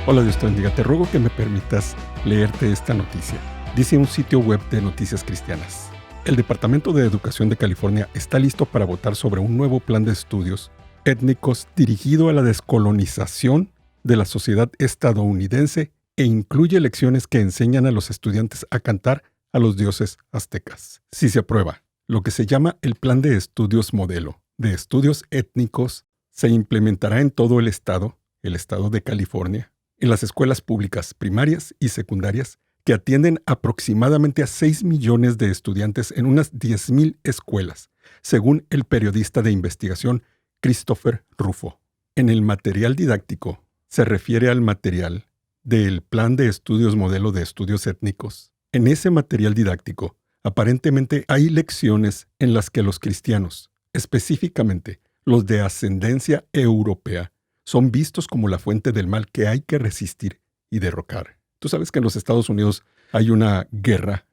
Hola, Dios te bendiga. Te ruego que me permitas leerte esta noticia. Dice un sitio web de noticias cristianas. El Departamento de Educación de California está listo para votar sobre un nuevo plan de estudios étnicos dirigido a la descolonización de la sociedad estadounidense e incluye lecciones que enseñan a los estudiantes a cantar a los dioses aztecas. Si se aprueba, lo que se llama el Plan de Estudios Modelo de Estudios Étnicos se implementará en todo el estado de California, en las escuelas públicas primarias y secundarias que atienden aproximadamente a 6 millones de estudiantes en unas 10,000 escuelas, según el periodista de investigación Christopher Rufo. En el material didáctico se refiere al material del Plan de Estudios Modelo de Estudios Étnicos. En ese material didáctico, aparentemente hay lecciones en las que los cristianos, específicamente los de ascendencia europea, son vistos como la fuente del mal que hay que resistir y derrocar. Tú sabes que en los Estados Unidos hay una guerra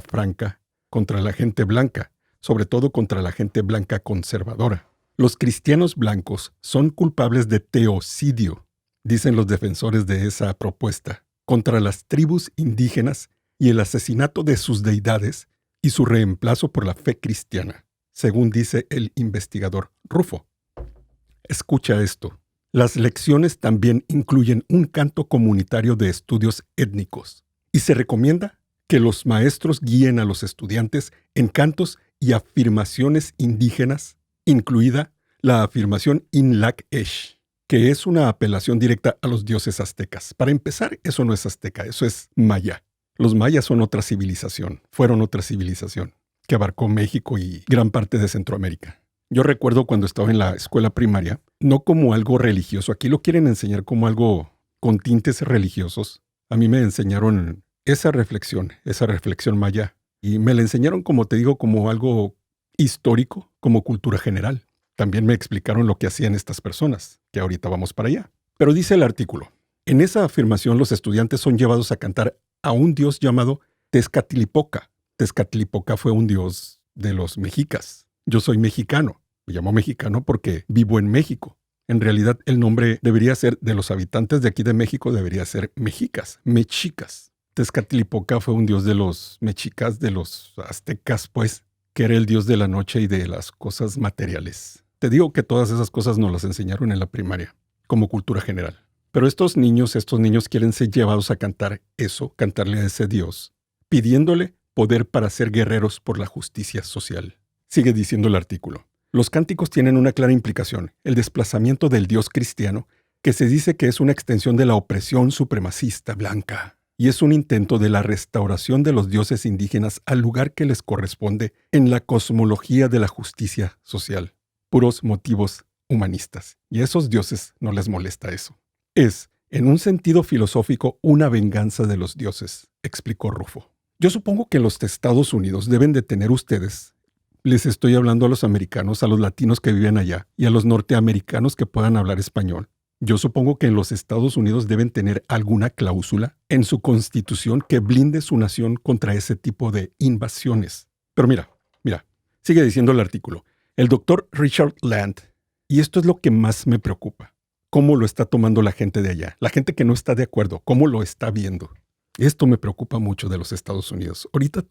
franca contra la gente blanca, sobre todo contra la gente blanca conservadora. Los cristianos blancos son culpables de teocidio, dicen los defensores de esa propuesta, contra las tribus indígenas y el asesinato de sus deidades y su reemplazo por la fe cristiana, según dice el investigador Rufo. Escucha esto. Las lecciones también incluyen un canto comunitario de estudios étnicos y se recomienda que los maestros guíen a los estudiantes en cantos y afirmaciones indígenas, incluida la afirmación Inlac-Esh, que es una apelación directa a los dioses aztecas. Para empezar, eso no es azteca, eso es maya. Los mayas son otra civilización, fueron otra civilización que abarcó México y gran parte de Centroamérica. Yo recuerdo cuando estaba en la escuela primaria, no como algo religioso, aquí lo quieren enseñar como algo con tintes religiosos. A mí me enseñaron esa reflexión maya, y me la enseñaron, como te digo, como algo histórico, como cultura general. También me explicaron lo que hacían estas personas, que ahorita vamos para allá. Pero dice el artículo, en esa afirmación los estudiantes son llevados a cantar a un dios llamado Tezcatlipoca. Tezcatlipoca fue un dios de los mexicas. Yo soy mexicano. Me llamo mexicano porque vivo en México. En realidad, el nombre debería ser de los habitantes de aquí de México, debería ser mexicas, mexicas. Tezcatlipoca fue un dios de los mexicas, de los aztecas, pues, que era el dios de la noche y de las cosas materiales. Te digo que todas esas cosas nos las enseñaron en la primaria, como cultura general. Pero estos niños quieren ser llevados a cantar eso, cantarle a ese dios, pidiéndole poder para ser guerreros por la justicia social. Sigue diciendo el artículo. Los cánticos tienen una clara implicación, el desplazamiento del Dios cristiano, que se dice que es una extensión de la opresión supremacista blanca, y es un intento de la restauración de los dioses indígenas al lugar que les corresponde en la cosmología de la justicia social. Puros motivos humanistas, y a esos dioses no les molesta eso. Es, en un sentido filosófico, una venganza de los dioses, explicó Rufo. Yo supongo que los Estados Unidos deben de tener ustedes. Les estoy hablando a los americanos, a los latinos que viven allá y a los norteamericanos que puedan hablar español. Yo supongo que en los Estados Unidos deben tener alguna cláusula en su constitución que blinde su nación contra ese tipo de invasiones. Pero mira, sigue diciendo el artículo. El doctor Richard Land, y esto es lo que más me preocupa, cómo lo está tomando la gente de allá, la gente que no está de acuerdo, cómo lo está viendo. Esto me preocupa mucho de los Estados Unidos. Ahorita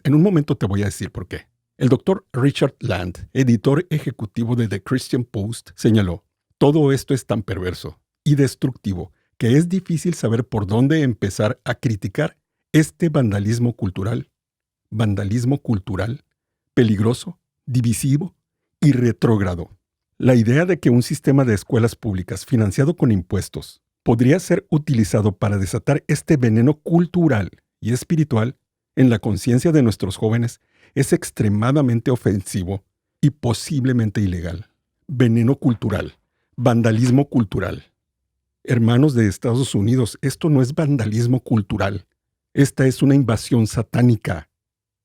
en un momento te voy a decir por qué. El doctor Richard Land, editor ejecutivo de The Christian Post, señaló, todo esto es tan perverso y destructivo que es difícil saber por dónde empezar a criticar este vandalismo cultural, peligroso, divisivo y retrógrado. La idea de que un sistema de escuelas públicas financiado con impuestos podría ser utilizado para desatar este veneno cultural y espiritual en la conciencia de nuestros jóvenes es extremadamente ofensivo y posiblemente ilegal. Veneno cultural, vandalismo cultural. Hermanos de Estados Unidos, esto no es vandalismo cultural. Esta es una invasión satánica.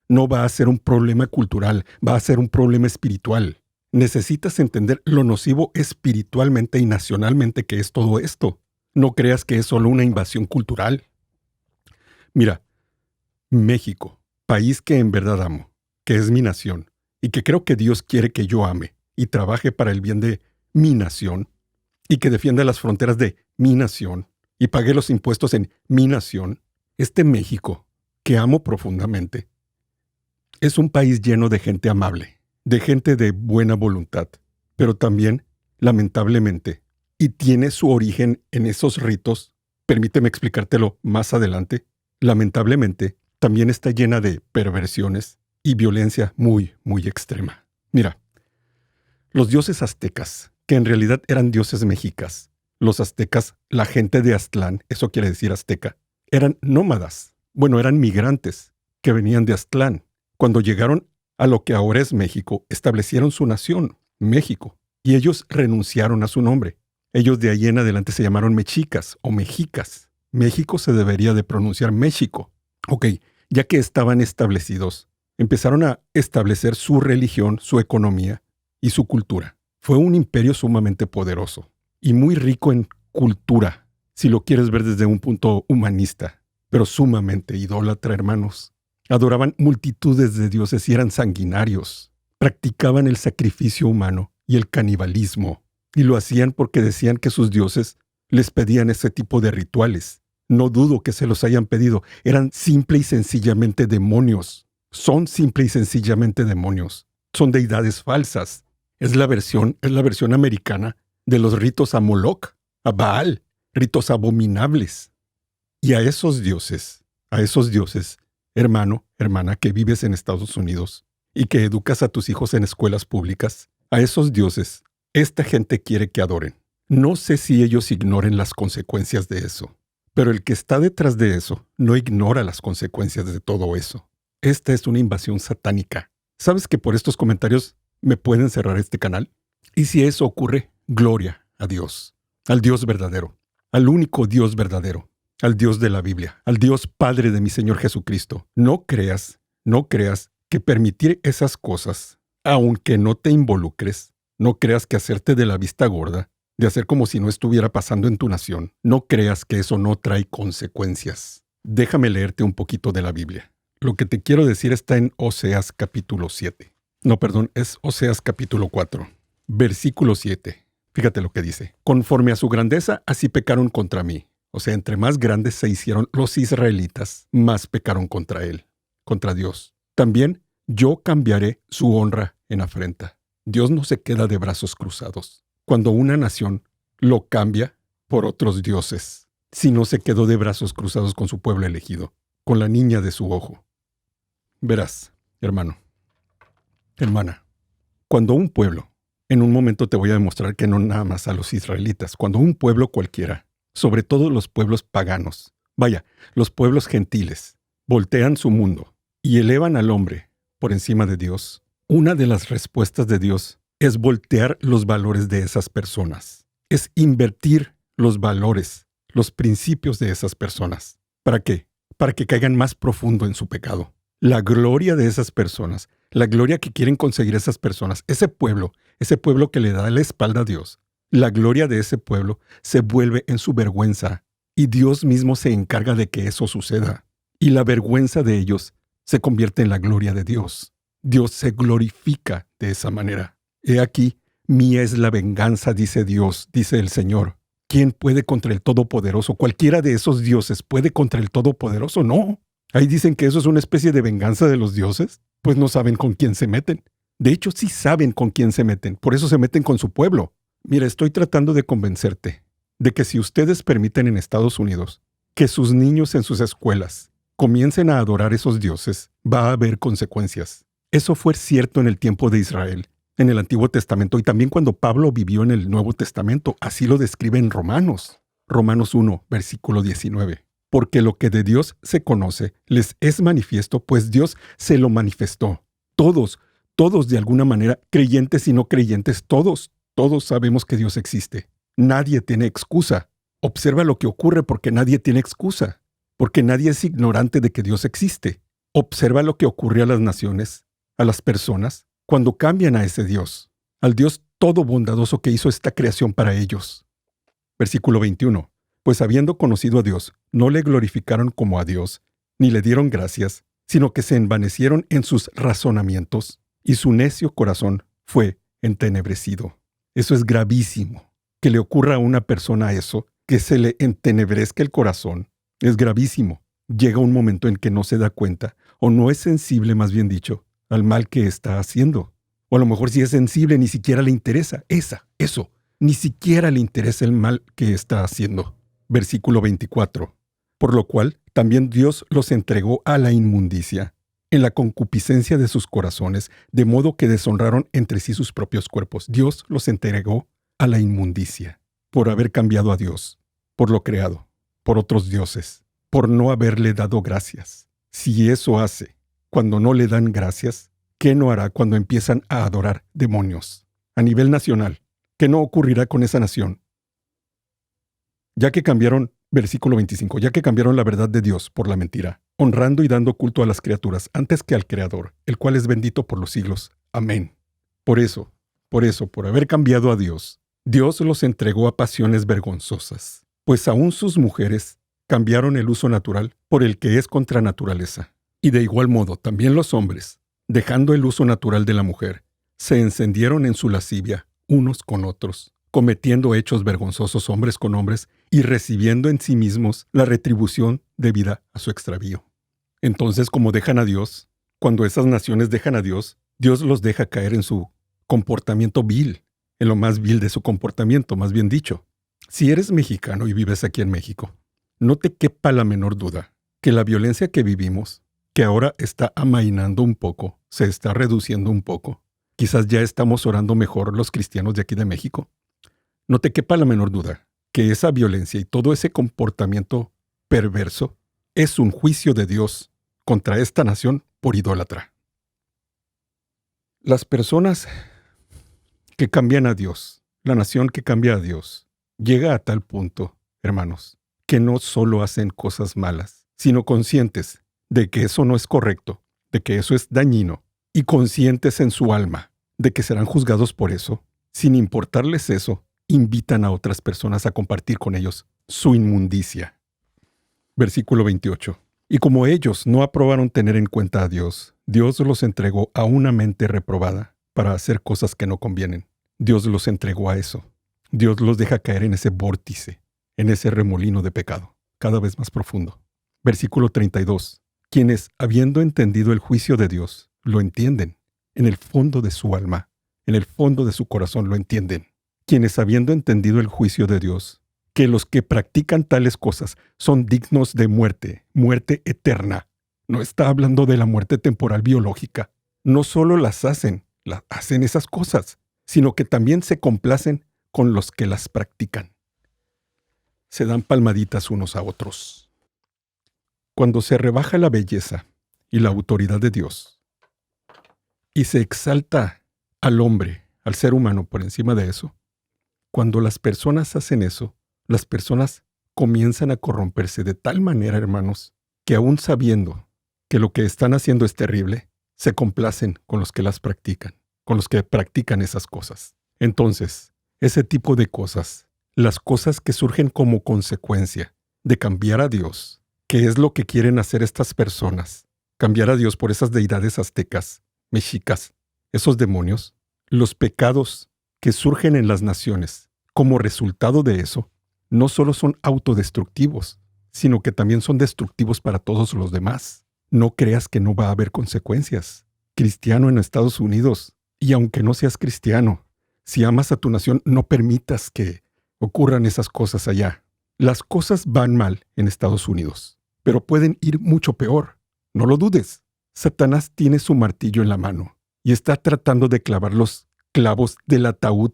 No va a ser un problema cultural, va a ser un problema espiritual. Necesitas entender lo nocivo espiritualmente y nacionalmente que es todo esto. No creas que es solo una invasión cultural. Mira, México, país que en verdad amo, que es mi nación, y que creo que Dios quiere que yo ame y trabaje para el bien de mi nación, y que defienda las fronteras de mi nación, y pagué los impuestos en mi nación, este México, que amo profundamente, es un país lleno de gente amable, de gente de buena voluntad, pero también, lamentablemente, y tiene su origen en esos ritos, permíteme explicártelo más adelante, lamentablemente, también está llena de perversiones y violencia muy, muy extrema. Mira, los dioses aztecas, que en realidad eran dioses mexicas, los aztecas, la gente de Aztlán, eso quiere decir azteca, eran nómadas, bueno, eran migrantes que venían de Aztlán. Cuando llegaron a lo que ahora es México, establecieron su nación, México, y ellos renunciaron a su nombre. Ellos de ahí en adelante se llamaron mexicas o mexicas. México se debería de pronunciar México. Ok, ya que estaban establecidos, empezaron a establecer su religión, su economía y su cultura. Fue un imperio sumamente poderoso y muy rico en cultura, si lo quieres ver desde un punto humanista, pero sumamente idólatra, hermanos. Adoraban multitudes de dioses y eran sanguinarios. Practicaban el sacrificio humano y el canibalismo, y lo hacían porque decían que sus dioses les pedían ese tipo de rituales. No dudo que se los hayan pedido. Eran simple y sencillamente demonios. Son simple y sencillamente demonios. Son deidades falsas. Es la versión americana de los ritos a Moloch, a Baal, ritos abominables. Y a esos dioses, hermano, hermana, que vives en Estados Unidos y que educas a tus hijos en escuelas públicas, a esos dioses, esta gente quiere que adoren. No sé si ellos ignoren las consecuencias de eso, pero el que está detrás de eso no ignora las consecuencias de todo eso. Esta es una invasión satánica. ¿Sabes que por estos comentarios me pueden cerrar este canal? Y si eso ocurre, gloria a Dios, al Dios verdadero, al único Dios verdadero, al Dios de la Biblia, al Dios Padre de mi Señor Jesucristo. No creas que permitir esas cosas, aunque no te involucres, no creas que hacerte de la vista gorda, de hacer como si no estuviera pasando en tu nación, no creas que eso no trae consecuencias. Déjame leerte un poquito de la Biblia. Lo que te quiero decir está en Oseas capítulo 7. No, perdón, es Oseas capítulo 4, versículo 7. Fíjate lo que dice. Conforme a su grandeza, así pecaron contra mí. O sea, entre más grandes se hicieron los israelitas, más pecaron contra él, contra Dios. También yo cambiaré su honra en afrenta. Dios no se queda de brazos cruzados cuando una nación lo cambia por otros dioses, si no se quedó de brazos cruzados con su pueblo elegido, con la niña de su ojo. Verás, hermano, hermana, cuando un pueblo, en un momento te voy a demostrar que no nada más a los israelitas, cuando un pueblo cualquiera, sobre todo los pueblos paganos, vaya, los pueblos gentiles, voltean su mundo y elevan al hombre por encima de Dios, una de las respuestas de Dios es voltear los valores de esas personas. Es invertir los valores, los principios de esas personas. ¿Para qué? Para que caigan más profundo en su pecado. La gloria de esas personas, la gloria que quieren conseguir esas personas, ese pueblo que le da la espalda a Dios, la gloria de ese pueblo se vuelve en su vergüenza y Dios mismo se encarga de que eso suceda. Y la vergüenza de ellos se convierte en la gloria de Dios. Dios se glorifica de esa manera. He aquí, mía es la venganza, dice Dios, dice el Señor. ¿Quién puede contra el Todopoderoso? ¿Cualquiera de esos dioses puede contra el Todopoderoso? No. Ahí dicen que eso es una especie de venganza de los dioses. Pues no saben con quién se meten. De hecho, sí saben con quién se meten. Por eso se meten con su pueblo. Mira, estoy tratando de convencerte de que si ustedes permiten en Estados Unidos que sus niños en sus escuelas comiencen a adorar esos dioses, va a haber consecuencias. Eso fue cierto en el tiempo de Israel, en el Antiguo Testamento, y también cuando Pablo vivió en el Nuevo Testamento. Así lo describe en Romanos. Romanos 1, versículo 19. Porque lo que de Dios se conoce les es manifiesto, pues Dios se lo manifestó. Todos de alguna manera, creyentes y no creyentes, todos sabemos que Dios existe. Nadie tiene excusa. Observa lo que ocurre porque nadie tiene excusa. Porque nadie es ignorante de que Dios existe. Observa lo que ocurre a las naciones, a las personas, cuando cambian a ese Dios, al Dios todo bondadoso que hizo esta creación para ellos. Versículo 21. Pues habiendo conocido a Dios, no le glorificaron como a Dios, ni le dieron gracias, sino que se envanecieron en sus razonamientos, y su necio corazón fue entenebrecido. Eso es gravísimo. Que le ocurra a una persona eso que se le entenebrezca el corazón, es gravísimo. Llega un momento en que no se da cuenta, o no es sensible, más bien dicho, al mal que está haciendo. O a lo mejor si es sensible, ni siquiera le interesa. Eso. Ni siquiera le interesa el mal que está haciendo. Versículo 24. Por lo cual, también Dios los entregó a la inmundicia, en la concupiscencia de sus corazones, de modo que deshonraron entre sí sus propios cuerpos. Dios los entregó a la inmundicia, por haber cambiado a Dios, por lo creado, por otros dioses, por no haberle dado gracias. Si eso hace cuando no le dan gracias, ¿qué no hará cuando empiezan a adorar demonios? A nivel nacional, ¿qué no ocurrirá con esa nación? Ya que cambiaron, versículo 25, ya que cambiaron la verdad de Dios por la mentira, honrando y dando culto a las criaturas antes que al Creador, el cual es bendito por los siglos. Amén. Por eso, por haber cambiado a Dios, Dios los entregó a pasiones vergonzosas, pues aún sus mujeres cambiaron el uso natural por el que es contra naturaleza. Y de igual modo, también los hombres, dejando el uso natural de la mujer, se encendieron en su lascivia unos con otros, cometiendo hechos vergonzosos hombres con hombres y recibiendo en sí mismos la retribución debida a su extravío. Entonces, como dejan a Dios, cuando esas naciones dejan a Dios, Dios los deja caer en su comportamiento vil, en lo más vil de su comportamiento, más bien dicho. Si eres mexicano y vives aquí en México, no te quepa la menor duda que la violencia que vivimos, que ahora está amainando un poco, se está reduciendo un poco, quizás ya estamos orando mejor los cristianos de aquí de México. No te quepa la menor duda que esa violencia y todo ese comportamiento perverso es un juicio de Dios contra esta nación por idólatra. Las personas que cambian a Dios, la nación que cambia a Dios, llega a tal punto, hermanos, que no solo hacen cosas malas, sino conscientes de que eso no es correcto, de que eso es dañino, y conscientes en su alma de que serán juzgados por eso, sin importarles eso, invitan a otras personas a compartir con ellos su inmundicia. Versículo 28. Y como ellos no aprobaron tener en cuenta a Dios, Dios los entregó a una mente reprobada para hacer cosas que no convienen. Dios los entregó a eso. Dios los deja caer en ese vórtice, en ese remolino de pecado, cada vez más profundo. Versículo 32. Quienes, habiendo entendido el juicio de Dios, lo entienden. En el fondo de su alma, en el fondo de su corazón lo entienden. Quienes, habiendo entendido el juicio de Dios, que los que practican tales cosas son dignos de muerte, muerte eterna. No está hablando de la muerte temporal biológica. No solo las hacen esas cosas, sino que también se complacen con los que las practican. Se dan palmaditas unos a otros. Cuando se rebaja la belleza y la autoridad de Dios, y se exalta al hombre, al ser humano por encima de eso, cuando las personas hacen eso, las personas comienzan a corromperse de tal manera, hermanos, que aún sabiendo que lo que están haciendo es terrible, se complacen con los que las practican, con los que practican esas cosas. Entonces, ese tipo de cosas, las cosas que surgen como consecuencia de cambiar a Dios, ¿qué es lo que quieren hacer estas personas? Cambiar a Dios por esas deidades aztecas, mexicas, esos demonios, los pecados que surgen en las naciones como resultado de eso, no solo son autodestructivos, sino que también son destructivos para todos los demás. No creas que no va a haber consecuencias. Cristiano en Estados Unidos, y aunque no seas cristiano, si amas a tu nación, no permitas que ocurran esas cosas allá. Las cosas van mal en Estados Unidos, pero pueden ir mucho peor. No lo dudes. Satanás tiene su martillo en la mano y está tratando de clavar los clavos del ataúd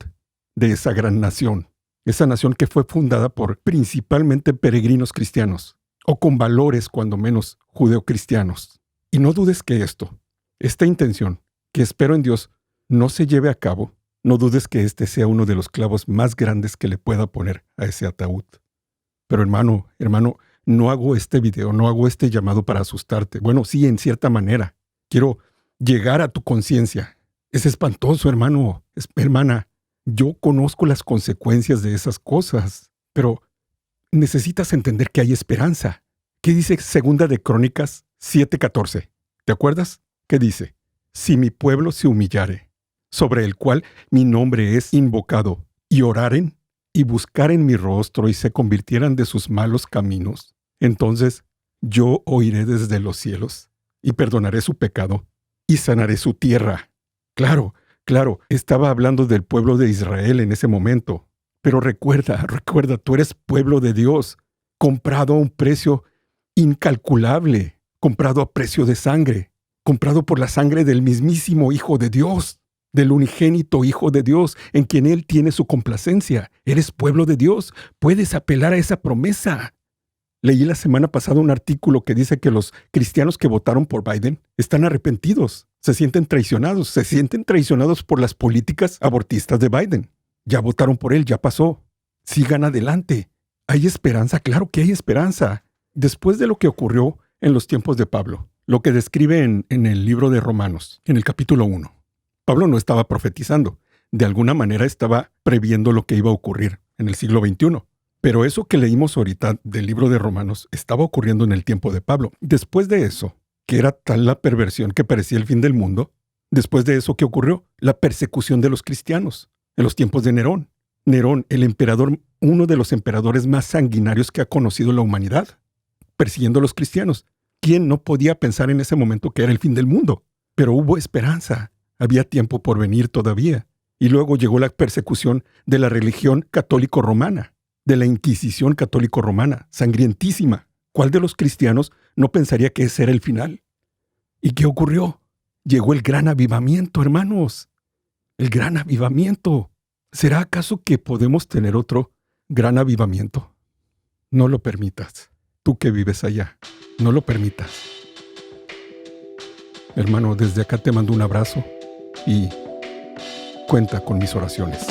de esa gran nación. Esa nación que fue fundada por principalmente peregrinos cristianos, o con valores cuando menos judeocristianos. Y no dudes que esta intención, que espero en Dios, no se lleve a cabo. No dudes que este sea uno de los clavos más grandes que le pueda poner a ese ataúd. Pero hermano, no hago este video, no hago este llamado para asustarte. Bueno, sí, en cierta manera. Quiero llegar a tu conciencia. Es espantoso, hermano, hermana. Yo conozco las consecuencias de esas cosas, pero necesitas entender que hay esperanza. ¿Qué dice Segunda de Crónicas 7:14? ¿Te acuerdas? ¿Qué dice? Si mi pueblo se humillare, sobre el cual mi nombre es invocado, y oraren y buscaren mi rostro y se convirtieran de sus malos caminos, entonces yo oiré desde los cielos y perdonaré su pecado y sanaré su tierra. Claro, estaba hablando del pueblo de Israel en ese momento. Pero recuerda, tú eres pueblo de Dios, comprado a un precio incalculable, comprado a precio de sangre, comprado por la sangre del mismísimo Hijo de Dios, del unigénito Hijo de Dios, en quien Él tiene su complacencia. Eres pueblo de Dios, puedes apelar a esa promesa. Leí la semana pasada un artículo que dice que los cristianos que votaron por Biden están arrepentidos, se sienten traicionados por las políticas abortistas de Biden. Ya votaron por él, ya pasó. Sigan adelante. Hay esperanza, claro que hay esperanza. Después de lo que ocurrió en los tiempos de Pablo, lo que describe en el libro de Romanos, en el capítulo 1. Pablo no estaba profetizando, de alguna manera estaba previendo lo que iba a ocurrir en el siglo XXI. Pero eso que leímos ahorita del libro de Romanos estaba ocurriendo en el tiempo de Pablo. Después de eso, que era tal la perversión que parecía el fin del mundo, después de eso, ¿qué ocurrió? La persecución de los cristianos, en los tiempos de Nerón. Nerón, el emperador, uno de los emperadores más sanguinarios que ha conocido la humanidad, persiguiendo a los cristianos. ¿Quién no podía pensar en ese momento que era el fin del mundo? Pero hubo esperanza, había tiempo por venir todavía. Y luego llegó la persecución de la religión católico-romana, de la Inquisición católico-romana, sangrientísima. ¿Cuál de los cristianos no pensaría que ese era el final? ¿Y qué ocurrió? Llegó el gran avivamiento, hermanos. El gran avivamiento. ¿Será acaso que podemos tener otro gran avivamiento? No lo permitas. Tú que vives allá, no lo permitas. Hermano, desde acá te mando un abrazo y cuenta con mis oraciones.